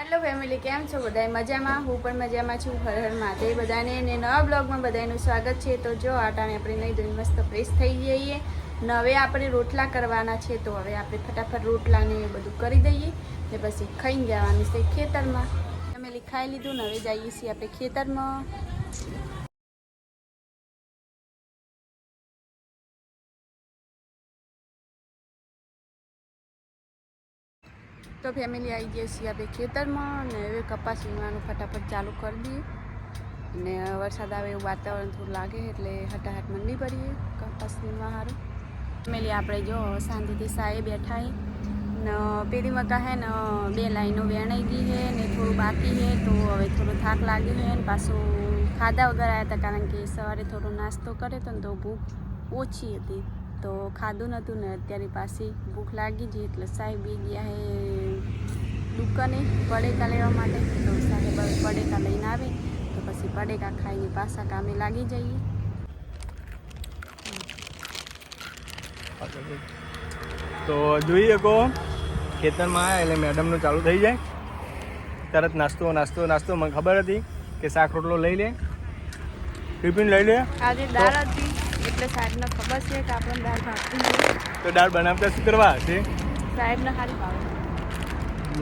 Hello family, કેમ છો બધા? મજામાં? હું પણ મજામાં છું. હર હર મહાદેવ બધાને. ને નવા બ્લોગમાં બધાનું સ્વાગત છે. તો જો આટાણે આપણે નહીં ધોઈને મસ્ત ફ્રેશ થઈ જઈએ ને હવે આપણે રોટલા કરવાના છે. તો હવે આપણે ફટાફટ રોટલાને બધું કરી દઈએ ને પછી ખાઈને જવાનું છે ખેતરમાં. ફેમિલી ખાઈ લીધું ને હવે જઈએ છીએ આપણે ખેતરમાં. તો ફેમિલી આવી ગયા છીએ આપણે ખેતરમાં ને હવે કપાસ વીણવાનું ફટાફટ ચાલુ કરી દઈએ. ને વરસાદ આવે એવું વાતાવરણ થોડું લાગે એટલે હટાહટ મંડી પડીએ કપાસ વીણવા સારું. ફેમિલી આપણે જો શાંતિથી સાએ બેઠા ને પેલી મકા હે ને 2 લાઈનો વેણાઈ ગઈ છે ને થોડું બાકી છે. તો હવે થોડો થાક લાગ્યો છે ને પાછું ખાધા વગર આવ્યા હતા કારણ કે સવારે થોડો નાસ્તો કર્યો હતો ને તો ભૂખ ઓછી હતી તો ખાધું નહોતું ને અત્યારે પાછી ભૂખ લાગી ગઈ એટલે સાહેબ બી ગયા હે દુકાને પડેકા લેવા માટે. તો સાહેબ હવે પડેકા લઈને આવી તો પછી પડેકા ખાઈને પાછા કામે લાગી જઈએ. તો જોઈએ કહો ખેતરમાં આવ્યા એટલે મેડમનું ચાલુ થઈ જાય તરત નાસ્તો નાસ્તો નાસ્તો. મને ખબર હતી કે શાક રોટલો લઈ લે, ટિફિન લઈ લે. આજે દાળ હતી એટલે સાહેબને ખબર છે કે આપણે દાળ ભાવતી તો દાળ બનાવતા શું કરવા છે? સાહેબને સારી ભાવે.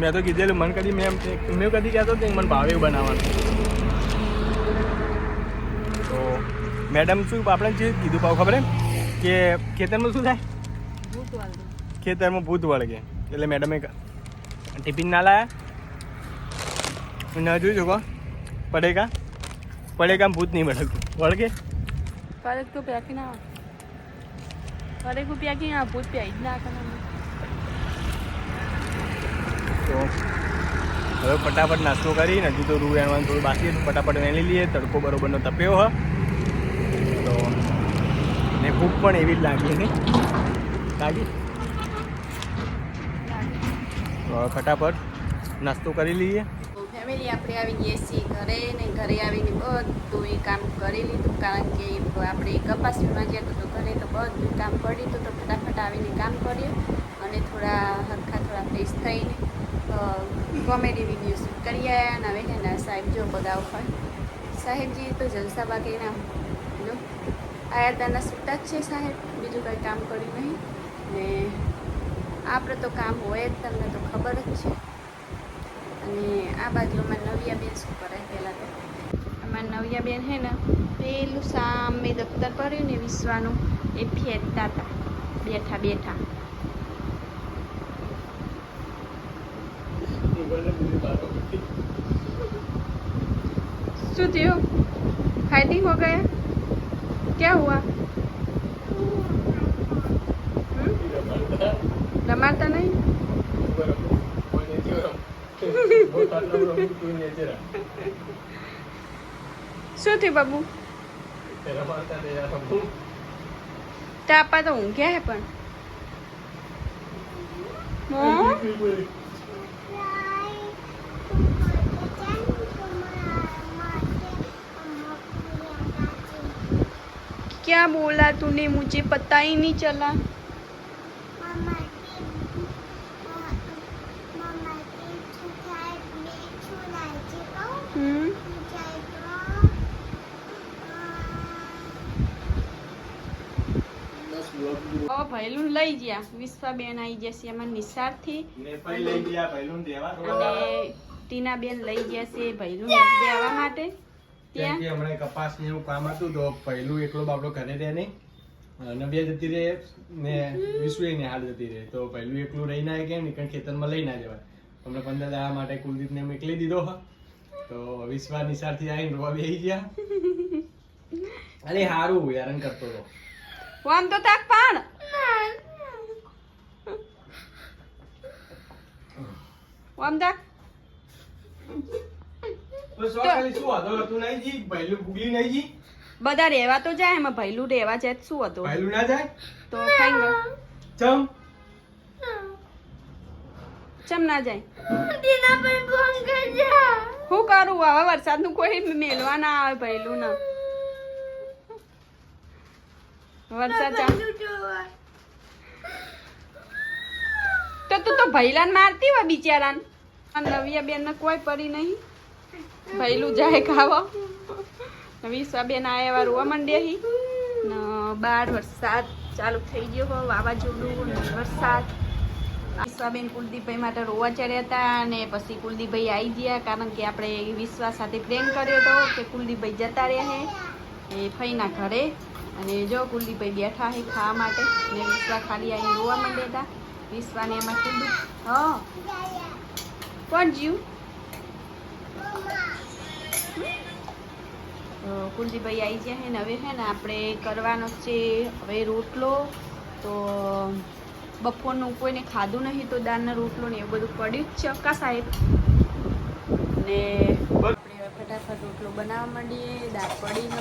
મેં તો કીધેલું મને કદી મેં કદી કહેતો કે મને ભાવે એવું બનાવવાનું. તો મેડમ શું આપણે જે કીધું પાવ ખબર કે ખેતરમાં શું થાય? ખેતરમાં ભૂત વળગે એટલે મેડમે ટિફિન ના લાયા ના જોઈ શકો પડેકા ભૂત નહીં વળગતું વળગે પડેક તો પ્યાકી ના પડેક પ્યાકી ના ભૂત પ્યાઈ જ ના કરવાનું. તો હવે ફટાફટ નાસ્તો કરીને હજુ તો રૂ વેણવાનું થોડું બાકી હતું ફટાફટ વેણી લઈએ. તડકો બરોબરનો તપ્યો હ તો ને ભૂખ પણ એવી જ લાગી ને લાગી. ફટાફટ નાસ્તો કરી લઈએ. ફેમિલી આપણે આવી ગયા છીએ ઘરે ને ઘરે આવીને બધું એ કામ કરી લીધું કારણ કે આપણે કપાસ વીણવા ગયા તો ઘરે તો બધું કામ કરી લીધું. તો ફટાફટ આવીને કામ કર્યું અને થોડા ફ્રેશ થઈને કોમેડી વિડીયો શૂટ કરી આવ્યા. અને હવે ને સાહેબ જો બગાવ હોય સાહેબજી તો જલસા બાકી ના જો આયા ત્યાંના છૂટા જ છે સાહેબ, બીજું કંઈ કામ કર્યું નહીં. ને આપણે તો કામ હોય જ તમને તો ખબર જ છે. અને આ બાજુ અમારા નવિયાબેન શું કરે? પહેલાં તો અમારા નવિયાબેન હે ને પેલું સામે દફતર પડ્યું ને વિશ્વાનું એ ફેંકતા હતા બેઠા બેઠા. શું થયું? फाइटिंग हो गया? क्या हुआ? रमाता नहीं? શું થયું બાબુ? તાપા તો ઊંઘ્યા હે પણ क्या बोला तूने? मुझे पता ही नहीं चला. ભૈલું લઈ ગયા વિશ્વાબેન આવી જશે એમાં નિશાળથી અને ટીનાબેન લઈ ગયા છે ભૈલું દેવા માટે. ત્યાં હમણાં કપાસ ને એવું કામ હતું તો પહેલું એકલો બાબડો ઘરે રહે નહીં, નવ્યા જતી રહે ને વિશ્વ ને હાલ જતી રહે. તો પહેલું એકલું રહી ના કેમ નહીં કારણ ખેતરમાં લઈ ના જવાય. હમણાં 15 દાડા માટે કુલદીપને મોકલી દીધો તો વિશ્વા નિશાળથી આવીને રોવા બેસી ગયા. અરે સારું હેરાન કરતો હતો. આમ તો તાક પણ આમ તાક બધા રેવા તો જાય એમાં ભૈલું રેવા જાય શું હતું? ભૈલું ના જાય તો ખાઈ ગયો ચમ ના જાય? શું કરું હવે? વરસાદ નું કોઈ મેલવા ના આવે ભૈલું ના વરસાદ તો તું તો ભૈલાને મારતી હોય બિચારાને. નવિયા બેન ને કોઈ પડી નહીં, ભૈલું જાય ખાવા. વિશ્વાબેન આયા રોવા માંડ્યા હી ને બહાર વરસાદ ચાલુ થઈ ગયો હો, વાવાઝોડું ને વરસાદ. વિશ્વાબેન કુલદીપભાઈ માટે રોવા ચડ્યા હતા અને પછી કુલદીપભાઈ આવી ગયા, કારણ કે આપણે વિશ્વાસ સાથે પ્રેમ કર્યો હતો કે કુલદીપભાઈ જતા રહ્યા હે એ ફઈના ઘરે. અને જો કુલદીપભાઈ બેઠા હે ખાવા માટે ને વિશ્વા ખાલી આવીને રોવા માંડ્યા હતા. વિશ્વાને એમાં કુલદીપ હા કોણ જીવ કુલદીપભાઈ આવી ગયા હે ને હવે હે ને આપણે કરવાનો છે હવે રોટલો. તો બપોરનું કોઈને ખાધું નહીં તો દાળનો રોટલો ને એવું બધું પડ્યું જ છે અક્કા સાહેબ. ને આપણે ફટાફટ રોટલો બનાવવા માંડીએ. દાળ પડી હ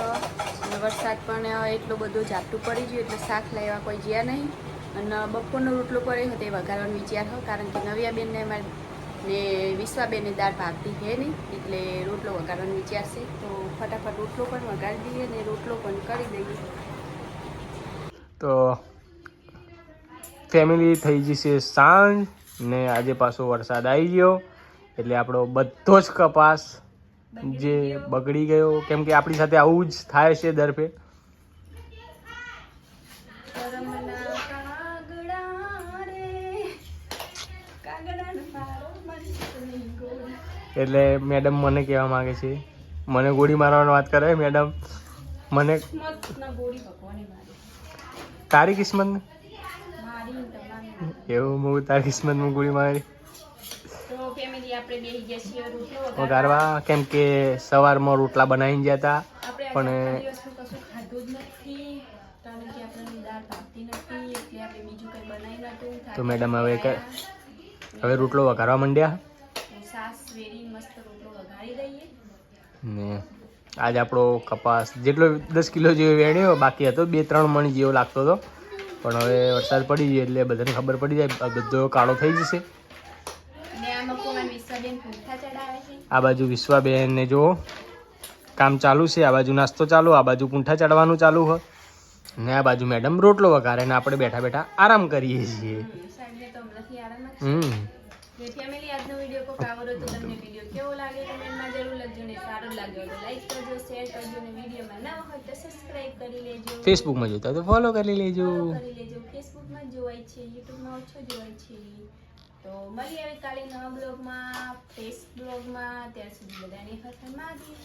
અને વરસાદ પણ એટલો બધો ઝાપટું પડી ગયું એટલે શાક લાવવા કોઈ જ્યાં નહીં. અને બપોરનો રોટલો પડ્યો હતો એ વઘારવાનો વિચાર હોય, કારણ કે નવિયાબેનને અમારે ને વિશ્વાબેનને દાળ ભાગતી છે નહીં એટલે રોટલો વઘારવાનો વિચાર છે. તો ફટાફટ રોટલો પણ વઘારી દઈએ ને રોટલો પણ કરી દઈએ. તો ફેમિલી થઈ જશે સાંજ ને આજે પાછો વરસાદ આવી ગયો એટલે આપણો બધો જ કપાસ જે બગડી ગયો, કેમ કે આપણી સાથે આવું જ થાય છે દર ફેર. એટલે મેડમ મને કહેવા માંગે છે, મને ગોળી મારવાની વાત કરે મેડમ. મને તારી કિસ્મત ને એવું હું તારી કિસ્મતમાં ગોળી મારી વગાડવા, કેમ કે સવારમાં રોટલા બનાવીને ગયા હતા પણ તો મેડમ હવે રોટલો વઘારવા માંડ્યા ને આજે આપણો કપાસ જેટલો 10 કિલો જેવો વેણ્યો, બાકી હતો 2-3 મણ જેવો લાગતો હતો, પણ હવે વરસાદ પડી ગયો એટલે બધાને ખબર પડી જાય બધો કાળો થઈ જશે. આ બાજુ વિશ્વાબેન ને જો કામ ચાલુ છે, આ બાજુ નાસ્તો ચાલુ, આ બાજુ પૂંઠા ચડવાનું ચાલુ હોય ને આ બાજુ મેડમ રોટલો વઘારે ને આપણે બેઠા બેઠા આરામ કરીએ છીએ. ફેમિલી આજનો વિડીયો કો કાવો તો તમને વિડીયો કેવો લાગે કમેન્ટમાં જરૂર લખજો ને સારો લાગ્યો તો લાઈક કરજો, શેર કરજો ને વિડીયોમાં નવા હોય તો સબસ્ક્રાઇબ કરી લેજો. ફેસબુકમાં જોતા તો ફોલો કરી લેજો. ફેસબુકમાં જોવાય છે, યુટ્યુબમાં ઓછો જોવાય છે. તો મળીએ હવે કાલે નવા બ્લોગમાં, ફેસ બ્લોગમાં. ત્યાર સુધી બધાને હસન મારી.